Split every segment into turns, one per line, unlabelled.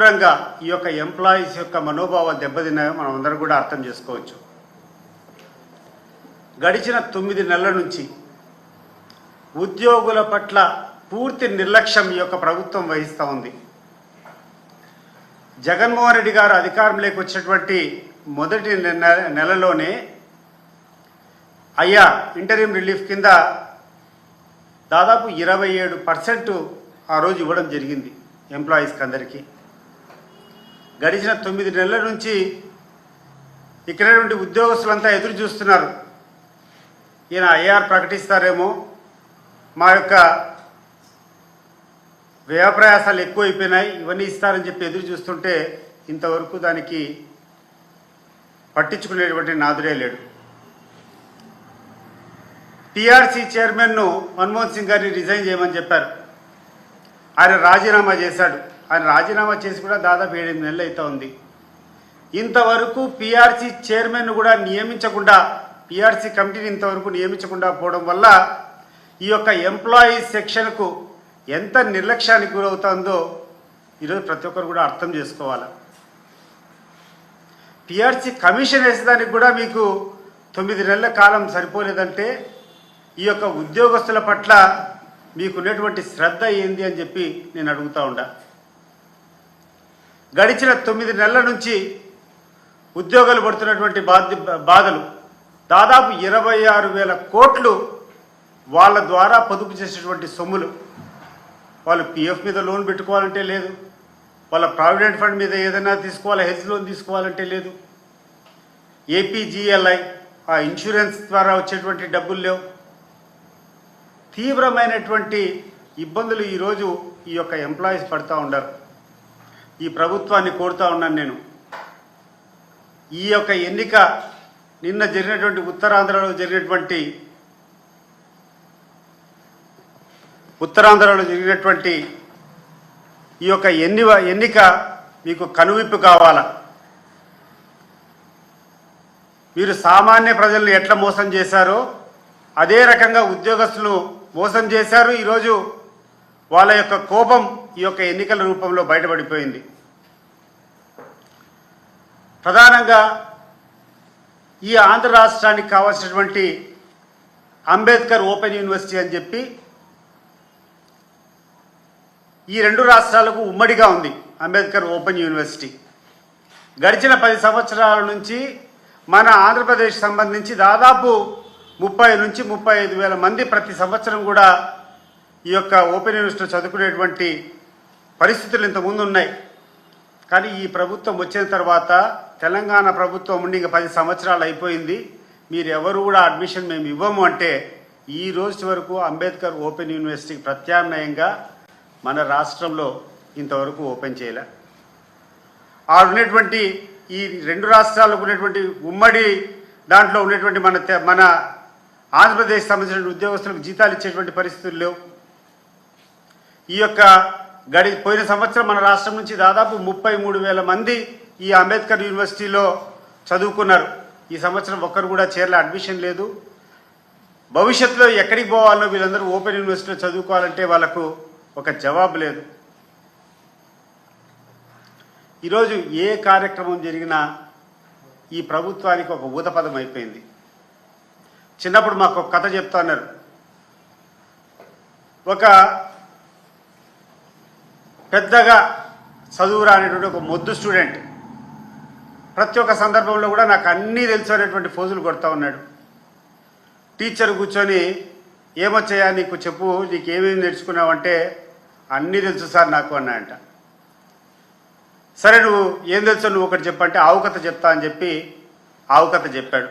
తీవ్రంగా ఈ యొక్క ఎంప్లాయీస్ యొక్క మనోభావాలు దెబ్బతిన్నాయో మనం అందరం కూడా అర్థం చేసుకోవచ్చు. గడిచిన 9 నెలల నుంచి ఉద్యోగుల పట్ల పూర్తి నిర్లక్ష్యం ఈ యొక్క ప్రభుత్వం వహిస్తూ ఉంది. జగన్మోహన్ రెడ్డి గారు అధికారంలోకి వచ్చినటువంటి మొదటి నెలలోనే అయ్యా ఇంటరిమ్ రిలీఫ్ కింద దాదాపు 27% ఆ రోజు ఇవ్వడం జరిగింది ఎంప్లాయీస్కి అందరికీ. గడిచిన 9 నెలల నుంచి ఇక్కడ నుండి ఉద్యోగస్తులంతా ఎదురు చూస్తున్నారు. ఈయన ఐఆర్ ప్రకటిస్తారేమో, మా యొక్క వ్యయప్రయాసాలు ఎక్కువైపోయినాయి, ఇవన్నీ ఇస్తారని చెప్పి ఎదురు చూస్తుంటే ఇంతవరకు దానికి పట్టించుకునేటువంటి నాదుడే లేడు. టీఆర్సీ చైర్మన్ను మన్మోహన్ సింగ్ గారిని రిజైన్ చేయమని చెప్పారు. ఆయన రాజీనామా చేశాడు. ఆయన రాజీనామా చేసి కూడా దాదాపు 7 నెలలు అవుతా ఉంది. ఇంతవరకు పీఆర్సీ చైర్మన్ కూడా నియమించకుండా, పీఆర్సీ కమిటీని ఇంతవరకు నియమించకుండా పోవడం వల్ల ఈ యొక్క ఎంప్లాయీస్ సెక్షన్కు ఎంత నిర్లక్ష్యానికి గురవుతుందో ఈరోజు ప్రతి ఒక్కరు కూడా అర్థం చేసుకోవాలి. పీఆర్సీ కమిషన్ వేసేదానికి కూడా మీకు 9 నెలల కాలం సరిపోలేదంటే ఈ యొక్క ఉద్యోగస్తుల పట్ల మీకున్నటువంటి శ్రద్ధ ఏంది అని చెప్పి నేను అడుగుతూ ఉండా. గడిచిన 9 నెలల నుంచి ఉద్యోగాలు పడుతున్నటువంటి బాధలు దాదాపు 26,000 కోట్లు వాళ్ళ ద్వారా పొదుపు చేసేటువంటి సొమ్ములు. వాళ్ళు పిఎఫ్ మీద లోన్ పెట్టుకోవాలంటే లేదు, వాళ్ళ ప్రావిడెంట్ ఫండ్ మీద ఏదైనా తీసుకోవాలి, హెల్త్ లోన్ తీసుకోవాలంటే లేదు, ఏపీజీఎల్ఐ ఆ ఇన్సూరెన్స్ ద్వారా వచ్చేటువంటి డబ్బులు లేవు. తీవ్రమైనటువంటి ఇబ్బందులు ఈరోజు ఈ యొక్క ఎంప్లాయీస్ పడుతూ ఉండరు. ఈ ప్రభుత్వాన్ని కోరుతూ ఉన్నాను నేను, ఈ యొక్క ఎన్నిక నిన్న జరిగినటువంటి ఉత్తరాంధ్రలో జరిగినటువంటి ఈ యొక్క ఎన్నిక మీకు కనువిప్పు కావాలా. మీరు సామాన్య ప్రజలను ఎట్లా మోసం చేశారో అదే రకంగా ఉద్యోగస్తులు మోసం చేశారు. ఈరోజు వాళ్ళ యొక్క కోపం ఈ యొక్క ఎన్నికల రూపంలో బయటపడిపోయింది. ప్రధానంగా ఈ ఆంధ్ర రాష్ట్రానికి కావాల్సినటువంటి అంబేద్కర్ ఓపెన్ యూనివర్సిటీ అని చెప్పి ఈ 2 రాష్ట్రాలకు ఉమ్మడిగా ఉంది అంబేద్కర్ ఓపెన్ యూనివర్సిటీ. గడిచిన 10 సంవత్సరాల నుంచి మన ఆంధ్రప్రదేశ్ సంబంధించి దాదాపు 30 నుంచి 35,000 మంది ప్రతి సంవత్సరం కూడా ఈ యొక్క ఓపెన్ యూనివర్సిటీలో చదువుకునేటువంటి పరిస్థితులు ఇంతకుముందు ఉన్నాయి. కానీ ఈ ప్రభుత్వం వచ్చిన తర్వాత, తెలంగాణ ప్రభుత్వం ఉండి ఇంకా 10 సంవత్సరాలు అయిపోయింది, మీరు ఎవరు కూడా అడ్మిషన్ మేము ఇవ్వము అంటే ఈ రోజు వరకు అంబేద్కర్ ఓపెన్ యూనివర్సిటీకి ప్రత్యామ్నాయంగా మన రాష్ట్రంలో ఇంతవరకు ఓపెన్ చేయలే. ఉన్నటువంటి ఈ 2 రాష్ట్రాలకు ఉన్నటువంటి ఉమ్మడి దాంట్లో ఉన్నటువంటి మన ఆంధ్రప్రదేశ్ సంబంధించిన ఉద్యోగస్తులకు జీతాలు ఇచ్చేటువంటి పరిస్థితులు లేవు. ఈ యొక్క పోయిన సంవత్సరం మన రాష్ట్రం నుంచి దాదాపు 33,000 మంది ఈ అంబేద్కర్ యూనివర్సిటీలో చదువుకున్నారు. ఈ సంవత్సరం ఒక్కరు కూడా చేరలే, అడ్మిషన్ లేదు. భవిష్యత్తులో ఎక్కడికి పోవాలో వీళ్ళందరూ ఓపెన్ యూనివర్సిటీలో చదువుకోవాలంటే వాళ్ళకు ఒక జవాబు లేదు. ఈరోజు ఏ కార్యక్రమం జరిగినా ఈ ప్రభుత్వానికి ఒక ఊతపదం అయిపోయింది. చిన్నప్పుడు మాకు ఒక కథ చెప్తా ఉన్నారు. ఒక పెద్దగా చదువు రానిటువంటి ఒక మొద్దు స్టూడెంట్ ప్రతి ఒక్క సందర్భంలో కూడా నాకు అన్నీ తెలుసు అనేటువంటి ఫోజులు కొడతా ఉన్నాడు. టీచర్ కూర్చొని ఏమొచ్చాయా నీకు చెప్పు, నీకు ఏమేమి నేర్చుకున్నావంటే అన్నీ తెలుసు సార్ నాకు అన్నాయంట. సరే నువ్వు ఏం తెలుసో నువ్వు ఒకటి చెప్పంటే ఆవు కథ చెప్తా అని చెప్పి ఆవు కథ చెప్పాడు.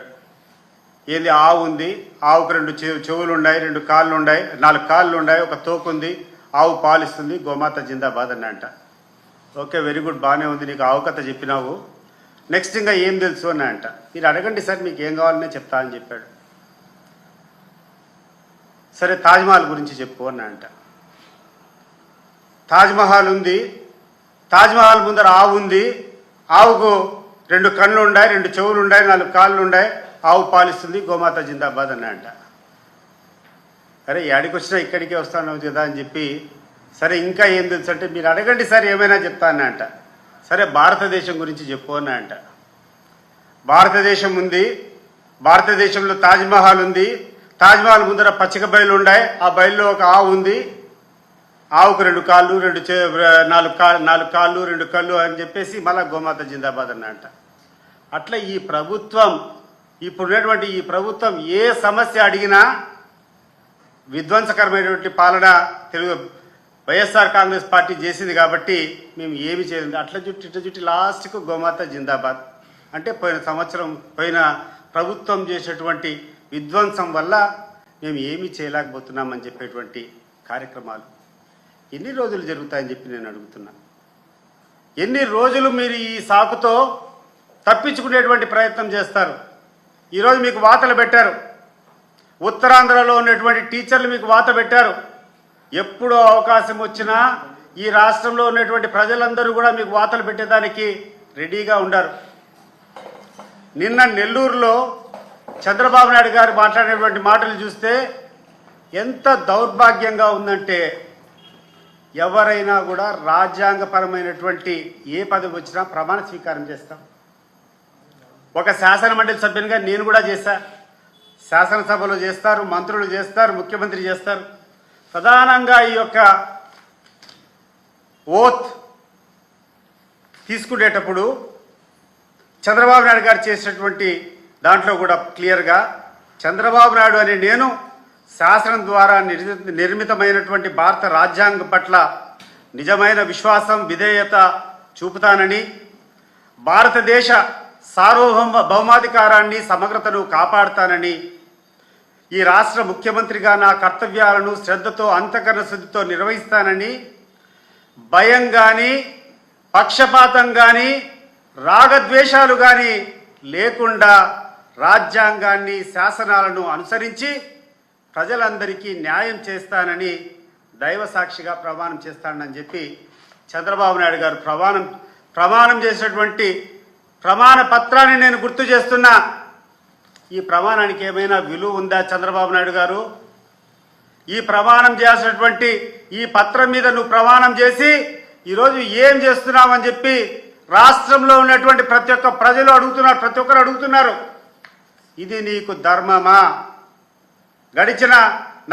ఏంది, ఆవు ఉంది, ఆవుకు 2 చెవులు ఉన్నాయి, 2 కాళ్ళు ఉన్నాయి, 4 కాళ్ళు ఉన్నాయి, ఒక తోకు ఉంది, ఆవు పాలిస్తుంది, గోమాత జిందాబాద్ అన్నంట. ఓకే, వెరీ గుడ్, బాగానే ఉంది, నీకు ఆవు కథ చెప్పినావు, నెక్స్ట్ ఇంకా ఏం తెలుసు అన్నాయంట. మీరు అడగండి సార్, మీకు ఏం కావాలనే చెప్తా అని చెప్పాడు. సరే తాజ్మహల్ గురించి చెప్పు అన్నాయంట. తాజ్మహల్ ఉంది, తాజ్మహల్ ముందర ఆవు ఉంది, ఆవుకు 2 కళ్ళు ఉన్నాయి, 2 చెవులు ఉన్నాయి, 4 కాళ్ళు ఉన్నాయి, ఆవు పాలిస్తుంది, గోమాత జిందాబాద్ అన్నాయంట. అరే యాడికి వచ్చినా ఇక్కడికే వస్తాను కదా అని చెప్పి, సరే ఇంకా ఏం తెలుసు అంటే మీరు అడగండి సార్ ఏమైనా చెప్తా అన్నాయంట. సరే భారతదేశం గురించి చెప్పు అని అంట. భారతదేశం ఉంది, భారతదేశంలో తాజ్మహల్ ఉంది, తాజ్మహల్ ముందర పచ్చిక బయలు ఉన్నాయి, ఆ బయలులో ఒక ఆవు ఉంది, ఆవుకు 2 కాళ్ళు 4 కాళ్ళు 2 కళ్ళు అని చెప్పేసి మళ్ళా గోమాత జిందాబాద్ అన్న అంట. అట్లా ఈ ప్రభుత్వం, ఇప్పుడున్నటువంటి ఈ ప్రభుత్వం ఏ సమస్య అడిగినా విధ్వంసకరమైనటువంటి పాలన వైఎస్ఆర్ కాంగ్రెస్ పార్టీ చేసింది కాబట్టి మేము ఏమి చేయలేదు. అట్లా చుట్టి లాస్ట్కు గోమాత జిందాబాద్ అంటే పోయిన ప్రభుత్వం చేసేటువంటి విధ్వంసం వల్ల మేము ఏమీ చేయలేకపోతున్నామని చెప్పేటువంటి కార్యక్రమాలు ఎన్ని రోజులు జరుగుతాయని చెప్పి నేను అడుగుతున్నా. ఎన్ని రోజులు మీరు ఈ సాకుతో తప్పించుకునేటువంటి ప్రయత్నం చేస్తారు? ఈరోజు మీకు వాతలు పెట్టారు, ఉత్తరాంధ్రలో ఉన్నటువంటి టీచర్లు మీకు వాత పెట్టారు. ఎప్పుడో అవకాశం వచ్చినా ఈ రాష్ట్రంలో ఉన్నటువంటి ప్రజలందరూ కూడా మీకు వాతలు పెట్టేదానికి రెడీగా ఉండారు. నిన్న నెల్లూరులో చంద్రబాబు నాయుడు గారు మాట్లాడేటువంటి మాటలు చూస్తే ఎంత దౌర్భాగ్యంగా ఉందంటే, ఎవరైనా కూడా రాజ్యాంగపరమైనటువంటి ఏ పదవి వచ్చినా ప్రమాణ స్వీకారం చేస్తాం. ఒక శాసనమండలి సభ్యునిగా నేను కూడా చేశా. శాసనసభలో చేస్తారు, మంత్రులు చేస్తారు, ముఖ్యమంత్రి చేస్తారు. ప్రధానంగా ఈ యొక్క ఓత్ తీసుకునేటప్పుడు చంద్రబాబు నాయుడు గారు చేసినటువంటి దాంట్లో కూడా క్లియర్గా చంద్రబాబు నాయుడు అనే నేను శాసనం ద్వారా నిర్మితమైనటువంటి భారత రాజ్యాంగం పట్ల నిజమైన విశ్వాసం, విధేయత చూపుతానని, భారతదేశ సార్వభౌమాధికారాన్ని సమగ్రతను కాపాడుతానని, ఈ రాష్ట్ర ముఖ్యమంత్రిగా నా కర్తవ్యాలను శ్రద్ధతో అంతఃకరణ శుద్ధితో నిర్వహిస్తానని, భయం కానీ పక్షపాతం కానీ రాగద్వేషాలు కానీ లేకుండా రాజ్యాంగాన్ని శాసనాలను అనుసరించి ప్రజలందరికీ న్యాయం చేస్తానని దైవ సాక్షిగా ప్రమాణం చేస్తానని చెప్పి చంద్రబాబు నాయుడు గారు ప్రమాణం చేసినటువంటి ప్రమాణ పత్రాన్ని నేను గుర్తు చేస్తున్నా. ఈ ప్రమాణానికి ఏమైనా విలువ ఉందా చంద్రబాబు నాయుడు గారు? ఈ ప్రమాణం చేసినటువంటి ఈ పత్రం మీద నువ్వు ప్రమాణం చేసి ఈరోజు ఏం చేస్తున్నావని చెప్పి రాష్ట్రంలో ఉన్నటువంటి ప్రతి ఒక్క ప్రజలు అడుగుతున్నారు, ప్రతి ఒక్కరు అడుగుతున్నారు. ఇది నీకు ధర్మమా? గడిచిన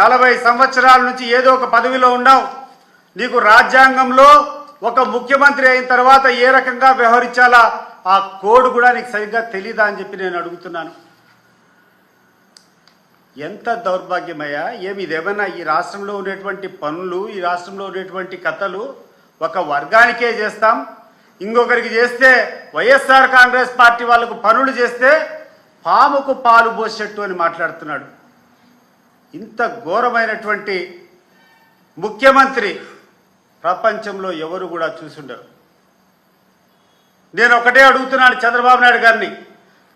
40 సంవత్సరాల నుంచి ఏదో ఒక పదవిలో ఉన్నావు. నీకు రాజ్యాంగంలో ఒక ముఖ్యమంత్రి అయిన తర్వాత ఏ రకంగా వ్యవహరించాలా ఆ కోడ్ కూడా నీకు సరిగ్గా తెలీదా అని చెప్పి నేను అడుగుతున్నాను. ఎంత దౌర్భాగ్యమయ్యా! ఏమి ఇదేమన్నా ఈ రాష్ట్రంలో ఉన్నటువంటి పనులు, ఈ రాష్ట్రంలో ఉన్నటువంటి కథలు ఒక వర్గానికే చేస్తాం, ఇంకొకరికి చేస్తే వైఎస్ఆర్ కాంగ్రెస్ పార్టీ వాళ్ళకు పనులు చేస్తే పాముకు పాలు పోసేట్టు అని మాట్లాడుతున్నాడు. ఇంత ఘోరమైనటువంటి ముఖ్యమంత్రి ప్రపంచంలో ఎవరు కూడా చూసుండరు. నేను ఒకటే అడుగుతున్నాను చంద్రబాబు నాయుడు గారిని.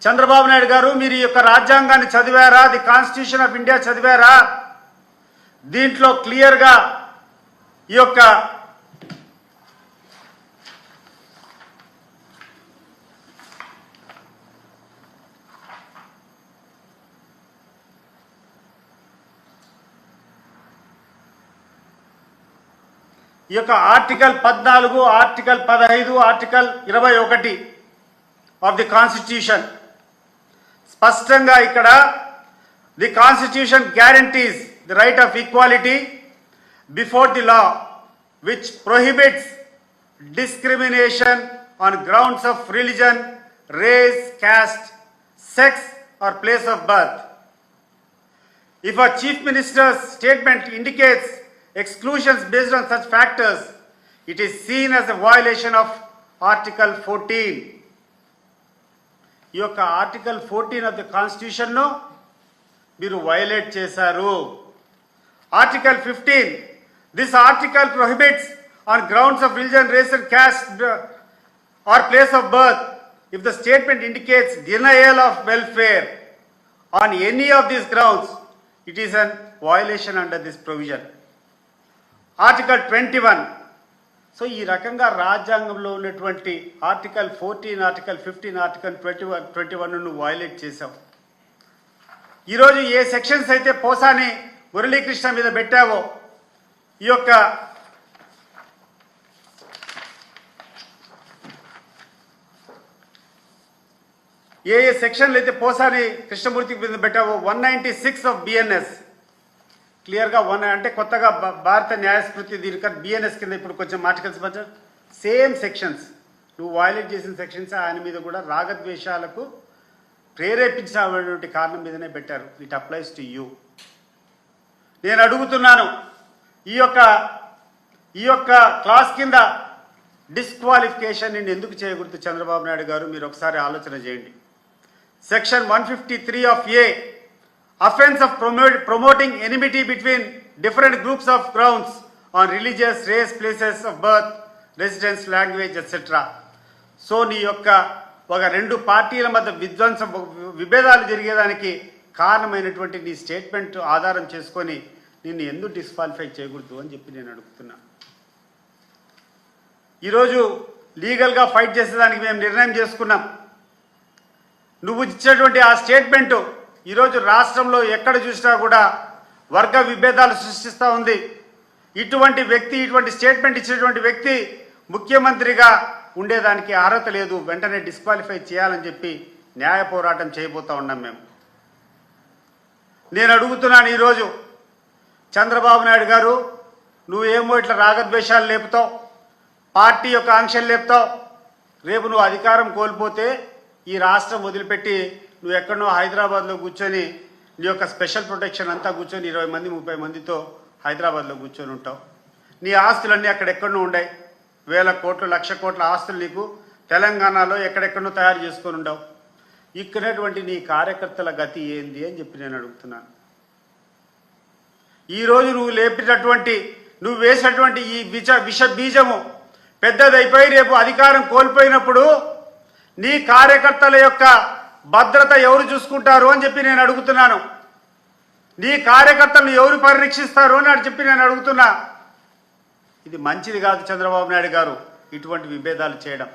చంద్రబాబు నాయుడు గారు, మీరు ఈ యొక్క రాజ్యాంగాన్ని చదివారా? ది కాన్స్టిట్యూషన్ ఆఫ్ ఇండియా చదివారా? దీంట్లో క్లియర్గా ఈ యొక్క article 14, article 15, article 21 of the constitution స్పష్టంగా ఇక్కడ the constitution guarantees the right of equality before the law which prohibits discrimination on grounds of religion, race, caste, sex or place of birth. If a chief minister's statement indicates exclusions based on such factors, it is seen as a violation of Article 14. ఈ యొక్క article 14 of the కాన్స్టిట్యూషన్ను మీరు violate చేశారు. Article 15, this article prohibits on grounds of religion, race and caste or place of birth if the statement indicates denial of welfare on any of these grounds, it is a violation under this provision. Article 21. So ఈ రకంగా రాజ్యాంగంలో ఉన్నటువంటి article 14, article 15, article 21ను violate చేశావు. ఈరోజు ఏ sections అయితే పోసాని మురళీకృష్ణ మీద పెట్టావో, ఈ యొక్క ఏ ఏ సెక్షన్లు అయితే పోసాని కృష్ణమూర్తి మీద పెట్టావో 196 ఆఫ్ బిఎన్ఎస్ క్లియర్గా అంటే కొత్తగా భారత న్యాయస్మృతి దీనికి బిఎన్ఎస్ కింద ఇప్పుడు కొంచెం ఆర్టికల్స్ మధ్య సేమ్ సెక్షన్స్ నువ్వు వయలేట్ చేసిన సెక్షన్స్ ఆయన మీద కూడా రాగద్వేషాలకు ప్రేరేపించినటువంటి కారణం మీదనే పెట్టారు. It applies to you. నేను అడుగుతున్నాను, ఈ యొక్క క్లాస్ కింద డిస్క్వాలిఫికేషన్ నేను ఎందుకు చేయకూడదు చంద్రబాబు నాయుడు గారు? మీరు ఒకసారి ఆలోచన చేయండి. Section 153 of a offence of promoting enmity between different groups of grounds on religious race places of birth residence language etcetera. So నీ యొక్క ఒక రెండు పార్టీల మధ్య విభేదాలు జరిగేదానికి కారణమైనటువంటి నీ స్టేట్మెంట్ ఆధారం చేసుకొని నిన్ను ఎందుకు డిస్క్వాలిఫై చేయకూడదు అని చెప్పి నేను అడుగుతున్నా. ఈరోజు లీగల్గా ఫైట్ చేసేదానికి మేము నిర్ణయం చేసుకున్నాం. నువ్వు ఇచ్చినటువంటి ఆ స్టేట్మెంటు ఈరోజు రాష్ట్రంలో ఎక్కడ చూసినా కూడా వర్గ విభేదాలు సృష్టిస్తూ ఉంది. ఇటువంటి వ్యక్తి, ఇటువంటి స్టేట్మెంట్ ఇచ్చినటువంటి వ్యక్తి ముఖ్యమంత్రిగా ఉండేదానికి అర్హత లేదు, వెంటనే డిస్క్వాలిఫై చేయాలని చెప్పి న్యాయ పోరాటం చేయబోతూ ఉన్నాం మేము. నేను అడుగుతున్నాను ఈరోజు చంద్రబాబు నాయుడు గారు, నువ్వేమో ఇట్లా రాగద్వేషాలు లేపుతావు, పార్టీ యొక్క ఆంక్షలు లేపుతావు. రేపు నువ్వు అధికారం కోల్పోతే ఈ రాష్ట్రం వదిలిపెట్టి నువ్వు ఎక్కడనో హైదరాబాద్లో కూర్చొని నీ యొక్క స్పెషల్ ప్రొటెక్షన్ అంతా కూర్చొని 20 మంది 30 మందితో హైదరాబాద్లో కూర్చొని ఉంటావు. నీ ఆస్తులన్నీ అక్కడెక్కడనో ఉన్నాయి. 1000 కోట్లు 1,00,000 కోట్ల ఆస్తులు నీకు తెలంగాణలో ఎక్కడెక్కడనో తయారు చేసుకొని ఉండవు. ఇక్కడటువంటి నీ కార్యకర్తల గతి ఏంది అని చెప్పి నేను అడుగుతున్నాను. ఈరోజు నువ్వు వేసినటువంటి ఈ విష బీజము పెద్దదైపోయి రేపు అధికారం కోల్పోయినప్పుడు నీ కార్యకర్తల యొక్క భద్రత ఎవరు చూసుకుంటారు అని చెప్పి నేను అడుగుతున్నాను. నీ కార్యకర్తలను ఎవరు పరిరక్షిస్తారు అని చెప్పి నేను అడుగుతున్నా. ఇది మంచిది కాదు చంద్రబాబు నాయుడు గారు ఇటువంటి విభేదాలు చేయడం.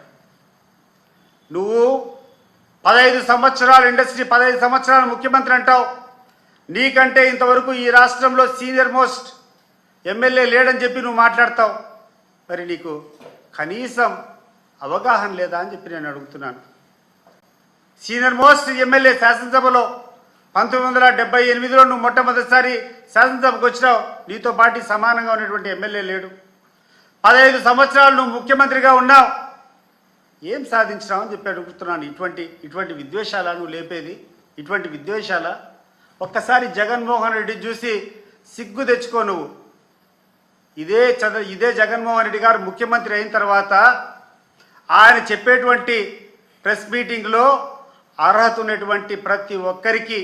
నువ్వు 15 సంవత్సరాలు ఇండస్ట్రీ, 15 సంవత్సరాలు ముఖ్యమంత్రి అంటావు. నీకంటే ఇంతవరకు ఈ రాష్ట్రంలో సీనియర్ మోస్ట్ ఎమ్మెల్యే లేడని చెప్పి నువ్వు మాట్లాడతావు. మరి నీకు కనీసం అవగాహన లేదా అని చెప్పి నేను అడుగుతున్నాను. సీనియర్ మోస్ట్ ఎమ్మెల్యే శాసనసభలో 1978లో నువ్వు మొట్టమొదటిసారి శాసనసభకు వచ్చినావు. నీతో పాటు సమానంగా ఉన్నటువంటి ఎమ్మెల్యే లేడు. 15 సంవత్సరాలు నువ్వు ముఖ్యమంత్రిగా ఉన్నావు. ఏం సాధించినావు అని చెప్పి అడుగుతున్నాను. ఇటువంటి విద్వేషాల నువ్వు లేపేది? ఇటువంటి విద్వేషాల? ఒక్కసారి జగన్మోహన్ రెడ్డి చూసి సిగ్గు తెచ్చుకో. నువ్వు ఇదే జగన్మోహన్ రెడ్డి గారు ముఖ్యమంత్రి అయిన తర్వాత ఆయన చెప్పేటువంటి ప్రెస్ మీటింగ్లో అర్హత ఉన్నటువంటి ప్రతి ఒక్కరికి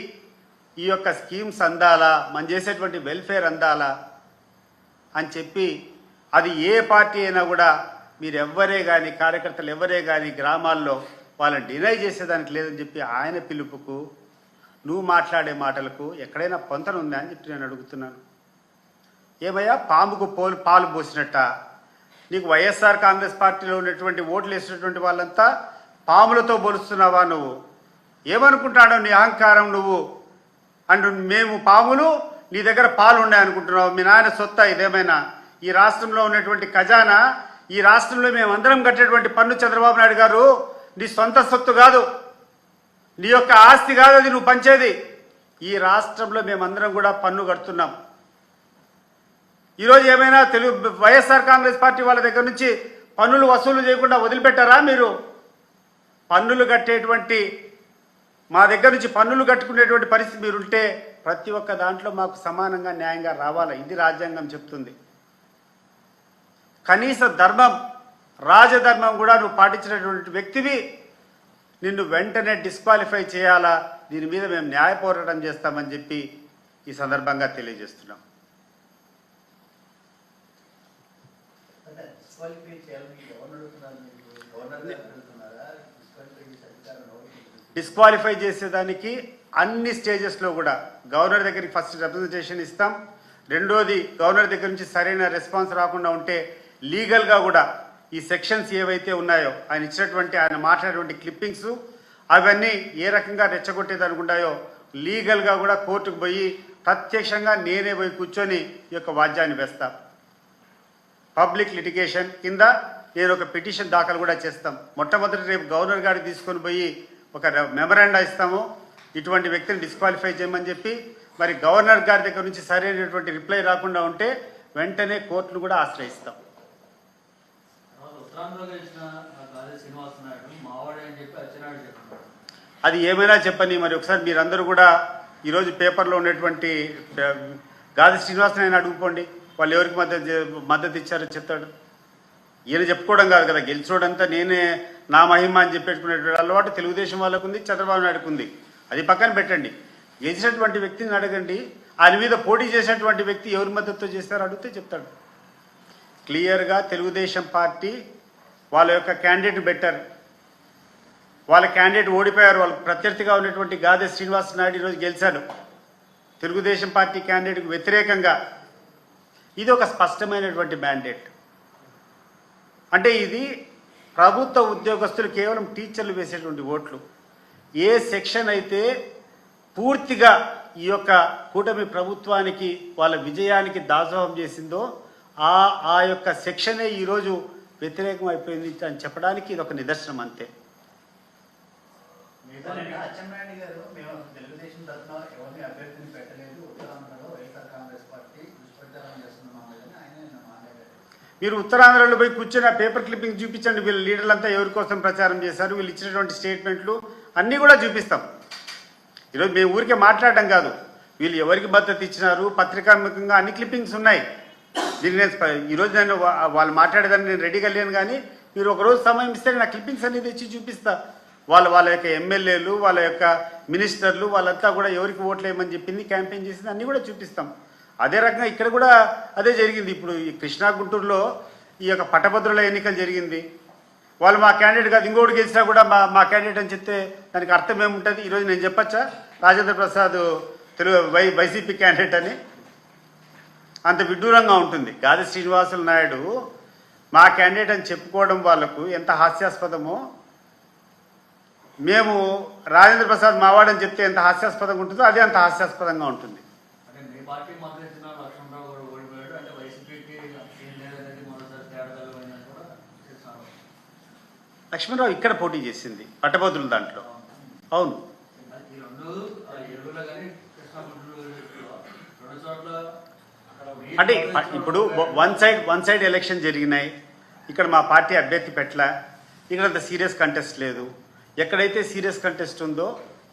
ఈ యొక్క స్కీమ్స్ అందాలా, మనం చేసేటువంటి వెల్ఫేర్ అందాలా అని చెప్పి, అది ఏ పార్టీ అయినా కూడా మీరు ఎవ్వరే కానీ, కార్యకర్తలు ఎవరే కానీ గ్రామాల్లో వాళ్ళని డినై చేసేదానికి లేదని చెప్పి ఆయన పిలుపుకు నువ్వు మాట్లాడే మాటలకు ఎక్కడైనా పొంతన ఉందా అని చెప్పి నేను అడుగుతున్నాను. ఏమయ్యా, పాముకు పాలు పోసినట్ట నీకు వైఎస్ఆర్ కాంగ్రెస్ పార్టీలో ఉన్నటువంటి ఓట్లు వేసినటువంటి వాళ్ళంతా పాములతో పోలుస్తున్నావా? నువ్వు ఏమనుకుంటాడో నీ అహంకారం నువ్వు అండ్ మేము పాములు, నీ దగ్గర పాలు ఉన్నాయి అనుకుంటున్నావు. మీ నాయన సొత్తా ఇదేమైనా? ఈ రాష్ట్రంలో ఉన్నటువంటి ఖజానా, ఈ రాష్ట్రంలో మేమందరం కట్టేటువంటి పన్ను చంద్రబాబు నాయుడు గారు నీ సొంత సొత్తు కాదు, నీ యొక్క ఆస్తి కాదు, అది నువ్వు పంచేది. ఈ రాష్ట్రంలో మేమందరం కూడా పన్ను కడుతున్నాం. ఈరోజు ఏమైనా వైఎస్ఆర్ కాంగ్రెస్ పార్టీ వాళ్ళ దగ్గర నుంచి పన్నులు వసూలు చేయకుండా వదిలిపెట్టారా? మీరు పన్నులు కట్టేటువంటి, మా దగ్గర నుంచి పన్నులు కట్టుకునేటువంటి పరిస్థితి మీరుంటే ప్రతి ఒక్క దాంట్లో మాకు సమానంగా న్యాయంగా రావాలా. ఇది రాజ్యాంగం చెప్తుంది. కనీస ధర్మం, రాజధర్మం కూడా నువ్వు పాటించినటువంటి వ్యక్తివి. నిన్ను వెంటనే డిస్క్వాలిఫై చేయాలా? దీని మీద మేము న్యాయ పోరాటం చేస్తామని చెప్పి ఈ సందర్భంగా తెలియజేస్తున్నాం. డిస్క్వాలిఫై చేసేదానికి అన్ని స్టేజెస్లో కూడా గవర్నర్ దగ్గరికి ఫస్ట్ రిప్రజెంటేషన్ ఇస్తాం. రెండోది, గవర్నర్ దగ్గర నుంచి సరైన రెస్పాన్స్ రాకుండా ఉంటే లీగల్గా కూడా ఈ సెక్షన్స్ ఏవైతే ఉన్నాయో ఆయన ఇచ్చినటువంటి, ఆయన మాట్లాడేటువంటి క్లిప్పింగ్స్ అవన్నీ ఏ రకంగా రెచ్చగొట్టేది అనుకుంటాయో లీగల్గా కూడా కోర్టుకు పోయి ప్రత్యక్షంగా నేనే పోయి కూర్చొని ఈ యొక్క వాద్యాన్ని వేస్తా. పబ్లిక్ లిటిగేషన్ కింద నేను ఒక పిటిషన్ దాఖలు కూడా చేస్తాం. మొట్టమొదటి రేపు గవర్నర్ గారికి తీసుకొని పోయి ఒక మెమరాండా ఇస్తాము, ఇటువంటి వ్యక్తిని డిస్క్వాలిఫై చేయమని చెప్పి. మరి గవర్నర్ గారి దగ్గర నుంచి సరైనటువంటి రిప్లై రాకుండా ఉంటే వెంటనే కోర్టును కూడా ఆశ్రయిస్తాం. అది ఏమైనా చెప్పని మరి ఒకసారి మీరందరూ కూడా ఈరోజు పేపర్లో ఉన్నటువంటి గాది శ్రీనివాసన్ అడుగుకోండి, వాళ్ళు ఎవరికి మద్దతు ఇచ్చారో చెప్తాడు. ఈయన చెప్పుకోవడం కాదు కదా, గెలిచోడంతా నేనే నా మహిమ అని చెప్పేసుకునేటువంటి అలవాటు తెలుగుదేశం వాళ్ళకు ఉంది, చంద్రబాబు నాయుడుకు ఉంది. అది పక్కన పెట్టండి. గెలిచినటువంటి వ్యక్తిని అడగండి, ఆయన మీద పోటీ చేసినటువంటి వ్యక్తి ఎవరి మద్దతుతో చేస్తారో అడిగితే చెప్తాడు. క్లియర్గా తెలుగుదేశం పార్టీ వాళ్ళ యొక్క క్యాండిడేట్ పెట్టారు, వాళ్ళ క్యాండిడేట్ ఓడిపోయారు. వాళ్ళకి ప్రత్యర్థిగా ఉన్నటువంటి గాదె శ్రీనివాస్ నాయుడు ఈరోజు గెలిచాడు తెలుగుదేశం పార్టీ క్యాండిడేట్కు వ్యతిరేకంగా. ఇది ఒక స్పష్టమైనటువంటి మ్యాండేట్. అంటే ఇది ప్రభుత్వ ఉద్యోగస్తులు కేవలం టీచర్లు వేసేటువంటి ఓట్లు. ఏ సెక్షన్ అయితే పూర్తిగా ఈ యొక్క కూటమి ప్రభుత్వానికి వాళ్ళ విజయానికి దాసోహం చేసిందో ఆ యొక్క సెక్షనే ఈరోజు వ్యతిరేకం అయిపోయింది అని చెప్పడానికి ఇది ఒక నిదర్శనం అంతే.
అచ్చెన్నాయుడు గారు మేము తెలుగుదేశం తరఫున ఎవరిని అభ్యర్థిని పెట్టలేదు, ఉత్తరాంధ్రలో వైఎస్ఆర్ కాంగ్రెస్ పార్టీ దుష్ప్రచారం చేస్తున్నామని ఆయన మాట్లాడారు.
మీరు ఉత్తరాంధ్రలో పోయి కూర్చొని ఆ పేపర్ క్లిప్పింగ్ చూపించండి. వీళ్ళ లీడర్లంతా ఎవరి కోసం ప్రచారం చేశారు, వీళ్ళు ఇచ్చినటువంటి స్టేట్మెంట్లు అన్నీ కూడా చూపిస్తాం. ఈరోజు మేము ఊరికే మాట్లాడడం కాదు, వీళ్ళు ఎవరికి మద్దతు ఇచ్చినారు పత్రికాముఖంగా అన్ని క్లిప్పింగ్స్ ఉన్నాయి. దీన్ని నేను ఈరోజు నేను వాళ్ళు మాట్లాడేదాన్ని నేను రెడీగా లేను, కానీ మీరు ఒకరోజు సమయం ఇస్తే నా క్లిప్పింగ్స్ అనేది తెచ్చి చూపిస్తా. వాళ్ళ యొక్క ఎమ్మెల్యేలు, వాళ్ళ యొక్క మినిస్టర్లు వాళ్ళంతా కూడా ఎవరికి ఓట్లు వేయమని చెప్పింది, క్యాంపెయిన్ చేసింది అన్నీ కూడా చూపిస్తాం. అదే రకంగా ఇక్కడ కూడా అదే జరిగింది. ఇప్పుడు ఈ కృష్ణా గుంటూరులో ఈ యొక్క పట్టభద్రుల ఎన్నికలు జరిగింది. వాళ్ళు మా క్యాండిడేట్ కాదు, ఇంకోటి గెలిచినా కూడా మా క్యాండిడేట్ అని చెప్తే దానికి అర్థం ఏముంటుంది? ఈరోజు నేను చెప్పచ్చా రాజేంద్ర ప్రసాద్ వైసీపీ క్యాండిడేట్ అని? అంత విడ్డూరంగా ఉంటుంది. గాది శ్రీనివాసులు నాయుడు మా క్యాండిడేట్ అని చెప్పుకోవడం వాళ్ళకు ఎంత హాస్యాస్పదమో, మేము రాజేంద్ర ప్రసాద్ మావాడని చెప్తే ఎంత హాస్యాస్పదంగా ఉంటుందో అదే అంత హాస్యాస్పదంగా ఉంటుంది. లక్ష్మణరావు ఇక్కడ పోటీ చేసింది పట్టభద్రుల దాంట్లో. అవును, అంటే ఇప్పుడు వన్ సైడ్ ఎలక్షన్ జరిగినాయి. ఇక్కడ మా పార్టీ అభ్యర్థి పెట్టలే, ఇక్కడ అంత సీరియస్ కంటెస్ట్ లేదు. ఎక్కడైతే సీరియస్ కంటెస్ట్ ఉందో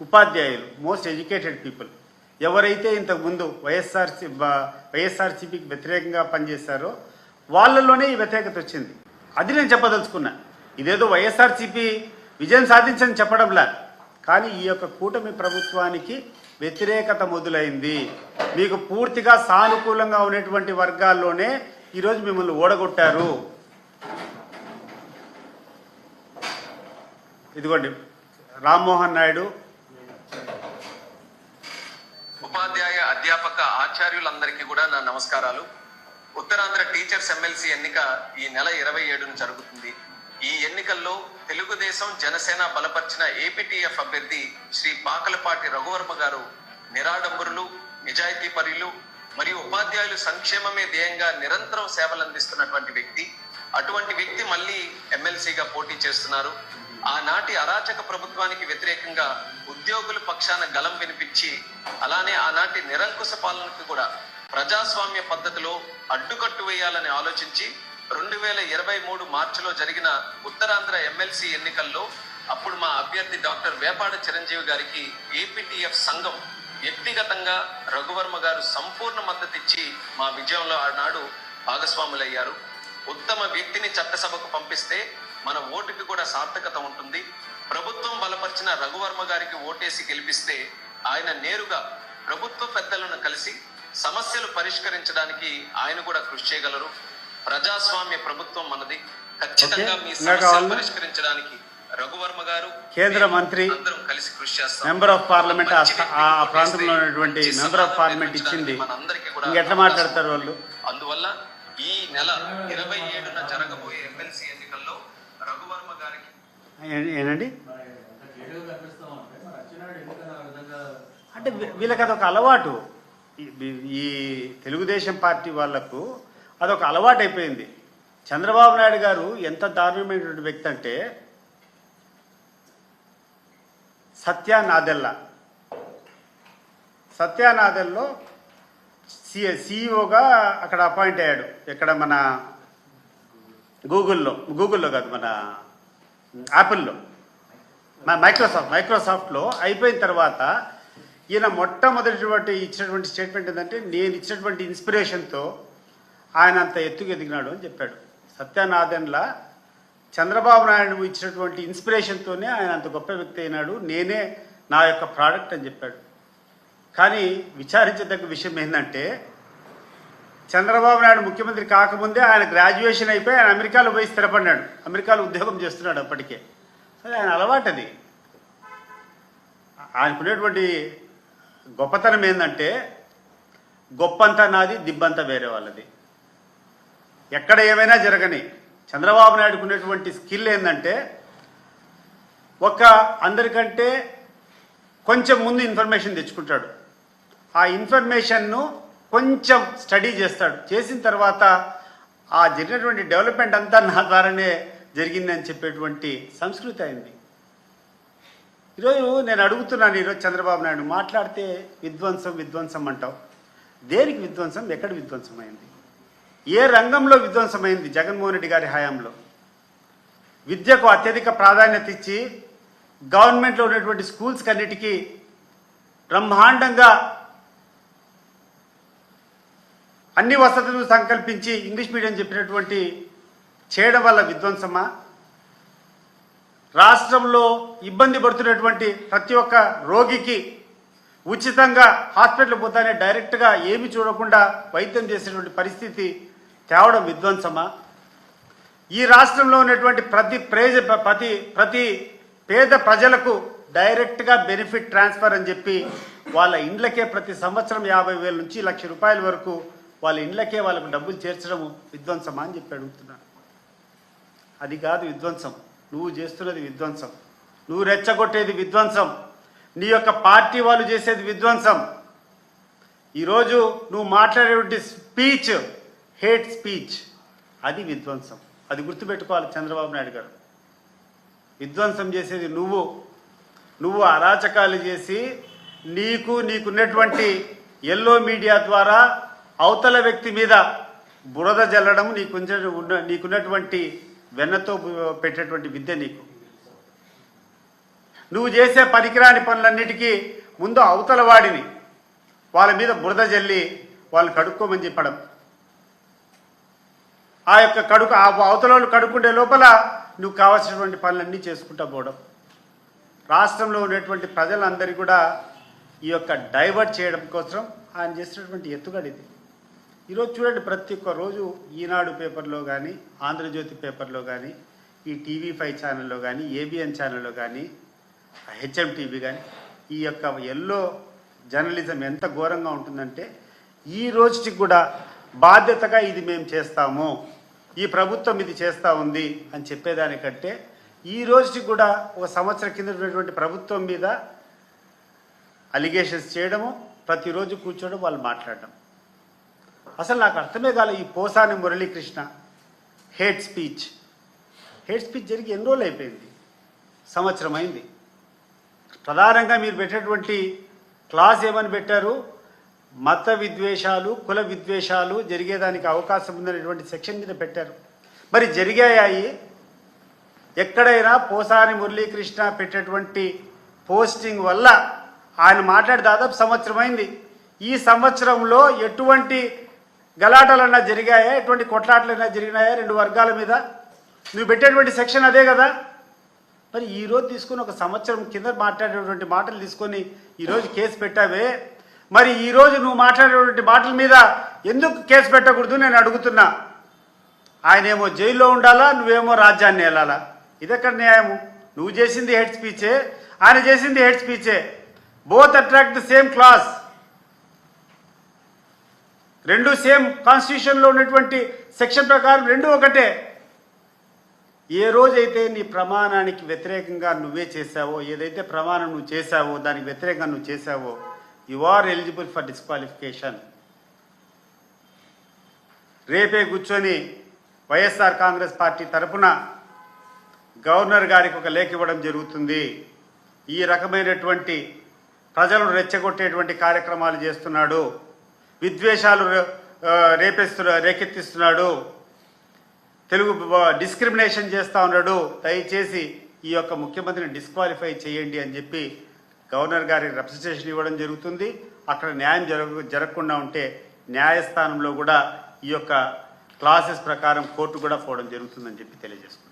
ఉపాధ్యాయులు, మోస్ట్ ఎడ్యుకేటెడ్ పీపుల్, ఎవరైతే ఇంతకుముందు వైఎస్ఆర్సీపీకి వ్యతిరేకంగా పనిచేశారో వాళ్ళల్లోనే ఈ వ్యతిరేకత వచ్చింది. అది నేను చెప్పదలుచుకున్నా. ఇదేదో వైఎస్ఆర్సీపీ విజయం సాధించని చెప్పడంలా, కానీ ఈ యొక్క కూటమి ప్రభుత్వానికి వ్యతిరేకత మొదలైంది. మీకు పూర్తిగా సానుకూలంగా ఉన్నటువంటి వర్గాల్లోనే ఈరోజు మిమ్మల్ని ఓడగొట్టారు. ఇదిగోండి రామ్మోహన్ నాయుడు.
ఉపాధ్యాయ అధ్యాపక ఆచార్యులందరికీ కూడా నా నమస్కారాలు. ఉత్తరాంధ్ర టీచర్స్ ఎమ్మెల్సీ ఎన్నిక ఈ నెల 27న జరుగుతుంది. ఈ ఎన్నికల్లో తెలుగుదేశం జనసేన బలపరిచిన ఏపీటీఎఫ్ అభ్యర్థి శ్రీ పాకలపాటి రఘువర్మ గారు నిరాడంబరులు, నిజాయితీపరులు మరియు ఉపాధ్యాయులు సంక్షేమమే ధ్యేయంగా నిరంతరం సేవలు అందిస్తున్నటువంటి వ్యక్తి. అటువంటి వ్యక్తి మళ్ళీ ఎమ్మెల్సీగా పోటీ చేస్తున్నారు. ఆనాటి అరాచక ప్రభుత్వానికి వ్యతిరేకంగా ఉద్యోగుల పక్షాన గలం వినిపించి, అలానే ఆనాటి నిరంకుశ పాలనకు కూడా ప్రజాస్వామ్య పద్ధతిలో అడ్డుకట్టు వేయాలని ఆలోచించి 2023 మార్చిలో జరిగిన ఉత్తరాంధ్ర ఎమ్మెల్సీ ఎన్నికల్లో అప్పుడు మా అభ్యర్థి డాక్టర్ వేపాడ చిరంజీవి గారికి ఏపీటీఎఫ్ సంఘం వ్యక్తిగతంగా రఘువర్మ గారు సంపూర్ణ మద్దతు ఇచ్చి మా విజయంలో ఆనాడు భాగస్వాములయ్యారు. ఉత్తమ వ్యక్తిని చట్టసభకు పంపిస్తే మన ఓటుకి కూడా సార్థకత ఉంటుంది. ప్రభుత్వం బలపరిచిన రఘువర్మ గారికి ఓటేసి గెలిపిస్తే ఆయన నేరుగా ప్రభుత్వ పెద్దలను కలిసి సమస్యలు పరిష్కరించడానికి ఆయన కూడా కృషి చేయగలరు. ప్రజాస్వామ్య ప్రభుత్వం మనది. ఖచ్చితంగా మీ సమస్యలు పరిష్కరించడానికి రఘువర్మ గారు,
కేంద్ర మంత్రి,
అందరం కలిసి కృషి చేస్తాం.
మెంబర్ ఆఫ్ పార్లమెంట్, ఆ ప్రాంతంలో ఉన్నటువంటి మెంబర్ ఆఫ్ పార్లమెంట్ ఇచ్చింది. ఎట్లా మాట్లాడతారు వాళ్ళు?
అందువల్ల ఈ నెల 27న జరగబోయే ఎమ్మెల్సీ ఎన్నికల్లో రఘువర్మ గారికి
ఏనండి అంటే వీళ్ళకి అదొక అలవాటు. ఈ తెలుగుదేశం పార్టీ వాళ్లకు అదొక అలవాటు అయిపోయింది. చంద్రబాబు నాయుడు గారు ఎంత దారుణమైనటువంటి వ్యక్తి అంటే, సత్యానాదెల్లో సిఇఓగా అక్కడ అపాయింట్ అయ్యాడు. ఎక్కడ మన గూగుల్లో కాదు, మన యాపిల్లో, మైక్రోసాఫ్ట్లో అయిపోయిన తర్వాత ఈయన మొట్టమొదటి ఇచ్చినటువంటి స్టేట్మెంట్ ఏంటంటే, నేను ఇచ్చినటువంటి ఇన్స్పిరేషన్తో ఆయన అంత ఎత్తుకు ఎదిగినాడు అని చెప్పాడు. సత్యానాదెన్లా చంద్రబాబు నాయుడు ఇచ్చినటువంటి ఇన్స్పిరేషన్తోనే ఆయన అంత గొప్ప వ్యక్తి అయినాడు, నేనే నా యొక్క ప్రోడక్ట్ అని చెప్పాడు. కానీ విచారించదగ్గ విషయం ఏంటంటే, చంద్రబాబు నాయుడు ముఖ్యమంత్రి కాకముందే ఆయన గ్రాడ్యుయేషన్ అయిపోయి ఆయన అమెరికాలో పోయి స్థిరపడినాడు. అమెరికాలో ఉద్యోగం చేస్తున్నాడు అప్పటికే. సరే, ఆయన అలవాటు అది. ఆయనకునేటువంటి గొప్పతనం ఏంటంటే, గొప్పంతా నాది, దిబ్బంతా వేరే వాళ్ళది. ఎక్కడ ఏమైనా జరగని చంద్రబాబు నాయుడుకు ఉన్నటువంటి స్కిల్ ఏంటంటే, అందరికంటే కొంచెం ముందు ఇన్ఫర్మేషన్ తెచ్చుకుంటాడు. ఆ ఇన్ఫర్మేషన్ను కొంచెం స్టడీ చేస్తాడు. చేసిన తర్వాత ఆ జరిగినటువంటి డెవలప్మెంట్ అంతా నా ద్వారానే జరిగిందని చెప్పేటువంటి సంస్కృతి అయింది. ఈరోజు నేను అడుగుతున్నాను, ఈరోజు చంద్రబాబు నాయుడు మాట్లాడితే విధ్వంసం అంటావు. దేనికి విధ్వంసం? ఎక్కడ విధ్వంసం అయింది? ఏ రంగంలో విధ్వంసమైంది? జగన్మోహన్ రెడ్డి గారి హయాంలో విద్యకు అత్యధిక ప్రాధాన్యత ఇచ్చి గవర్నమెంట్లో ఉన్నటువంటి స్కూల్స్కి అన్నిటికీ బ్రహ్మాండంగా అన్ని వసతులు సంకల్పించి ఇంగ్లీష్ మీడియం చెప్పినటువంటి చేయడం వల్ల విధ్వంసమా? రాష్ట్రంలో ఇబ్బంది పడుతున్నటువంటి ప్రతి ఒక్క రోగికి ఉచితంగా హాస్పిటల్ పోతానే డైరెక్ట్గా ఏమి చూడకుండా వైద్యం చేసేటువంటి పరిస్థితి తేవడం విధ్వంసమా? ఈ రాష్ట్రంలో ఉన్నటువంటి ప్రతి పేద ప్రజలకు డైరెక్ట్గా బెనిఫిట్ ట్రాన్స్ఫర్ అని చెప్పి వాళ్ళ ఇండ్లకే ప్రతి సంవత్సరం 50,000 నుంచి ₹1,00,000 వరకు వాళ్ళ ఇండ్లకే వాళ్ళకు డబ్బులు చేర్చడం విధ్వంసమా అని చెప్పి అడుగుతున్నాను. అది కాదు విధ్వంసం. నువ్వు చేస్తున్నది విధ్వంసం. నువ్వు రెచ్చగొట్టేది విధ్వంసం. నీ యొక్క పార్టీ వాళ్ళు చేసేది విధ్వంసం. ఈరోజు నువ్వు మాట్లాడేటువంటి స్పీచ్ హేట్ స్పీచ్, అది విధ్వంసం. అది గుర్తుపెట్టుకోవాలి చంద్రబాబు నాయుడు గారు. విధ్వంసం చేసేది నువ్వు అరాచకాలు చేసి నీకున్నటువంటి ఎల్లో మీడియా ద్వారా అవతల వ్యక్తి మీద బురద జల్లడం నీకున్నటువంటి వెన్నతో పెట్టేటువంటి విద్య నీకు. నువ్వు చేసే పనికిరాని పనులన్నిటికీ ముందు అవతల వాడిని వాళ్ళ మీద బురద జల్లి వాళ్ళని కడుక్కోమని చెప్పడం. ఆ అవతల వాళ్ళు కడుక్కుంటే లోపల నువ్వు కావాల్సినటువంటి పనులన్నీ చేసుకుంటా పోవడం. రాష్ట్రంలో ఉన్నటువంటి ప్రజలందరికీ కూడా ఈ యొక్క డైవర్ట్ చేయడం కోసం ఆయన చేసినటువంటి ఎత్తుగడ ఇది. ఈరోజు చూడండి, ప్రతి ఒక్క రోజు ఈనాడు పేపర్లో కానీ, ఆంధ్రజ్యోతి పేపర్లో కానీ, ఈ TV5 ఛానల్లో కానీ, ABN ఛానల్లో కానీ, HM టీవీ కానీ, ఈ యొక్క ఎల్లో జర్నలిజం ఎంత ఘోరంగా ఉంటుందంటే, ఈ రోజుకి కూడా బాధ్యతగా ఇది మేము చేస్తాము, ఈ ప్రభుత్వం ఇది చేస్తూ ఉంది అని చెప్పేదానికంటే, ఈ రోజుకి కూడా ఒక సంవత్సరం కింద ఉన్నటువంటి ప్రభుత్వం మీద అలిగేషన్స్ చేయడము, ప్రతిరోజు కూర్చోవడం, వాళ్ళు మాట్లాడడం. అసలు నాకు అర్థమే కాలే ఈ పోసాని మురళీకృష్ణ హేట్ స్పీచ్ జరిగి ఎన్ని రోజులు అయిపోయింది? సంవత్సరం అయింది. ప్రధానంగా మీరు పెట్టేటువంటి క్లాస్ ఏమని పెట్టారు? మత విద్వేషాలు, కుల విద్వేషాలు జరిగేదానికి అవకాశం ఉందనేటువంటి సెక్షన్ మీద పెట్టారు. మరి జరిగాయి? ఎక్కడైనా పోసాని మురళీకృష్ణ పెట్టేటువంటి పోస్టింగ్ వల్ల ఆయన మాట్లాడి దాదాపు సంవత్సరం అయింది. ఈ సంవత్సరంలో ఎటువంటి గలాటలన్నా జరిగాయా? ఎటువంటి కొట్లాటలైనా జరిగినాయా రెండు వర్గాల మీద? నువ్వు పెట్టేటువంటి సెక్షన్ అదే కదా. మరి ఈరోజు తీసుకుని ఒక సంవత్సరం కింద మాట్లాడేటువంటి మాటలు తీసుకొని ఈరోజు కేసు పెట్టావే, మరి ఈరోజు నువ్వు మాట్లాడేటువంటి మాటల మీద ఎందుకు కేసు పెట్టకూడదు నేను అడుగుతున్నా. ఆయనేమో జైల్లో ఉండాలా, నువ్వేమో రాజ్యాన్ని ఏలాలా? ఇదెక్కడ న్యాయము? నువ్వు చేసింది హేట్ స్పీచే, ఆయన చేసింది హేట్ స్పీచే. Both attract the same class. రెండు సేమ్ కాన్స్టిట్యూషన్లో ఉన్నటువంటి సెక్షన్ ప్రకారం రెండు ఒకటే. ఏ రోజైతే నీ ప్రమాణానికి వ్యతిరేకంగా నువ్వే చేశావో, ఏదైతే ప్రమాణం నువ్వు చేశావో దానికి వ్యతిరేకంగా నువ్వు చేశావో, you are eligible for disqualification. రేపే కూర్చొని వైఎస్ఆర్ కాంగ్రెస్ పార్టీ తరఫున గవర్నర్ గారికి ఒక లేఖ ఇవ్వడం జరుగుతుంది. ఈ రకమైనటువంటి ప్రజలను రెచ్చగొట్టేటువంటి కార్యక్రమాలు చేస్తున్నాడు, విద్వేషాలు రేకెత్తిస్తున్నాడు, తెలుగు డిస్క్రిమినేషన్ చేస్తూ ఉన్నాడు, దయచేసి ఈ యొక్క ముఖ్యమంత్రిని డిస్క్వాలిఫై చేయండి అని చెప్పి గవర్నర్ గారికి రిప్రజెంటేషన్ ఇవ్వడం జరుగుతుంది. అక్కడ న్యాయం జరగకుండా ఉంటే న్యాయస్థానంలో కూడా ఈ యొక్క క్లాసెస్ ప్రకారం కోర్టు కూడా పోవడం జరుగుతుందని చెప్పి తెలియజేసుకుంటున్నాను.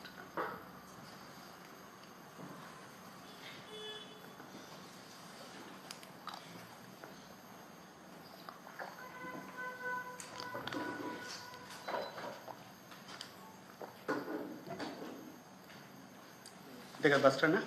అంతే కదా బస్ స్టాండ్.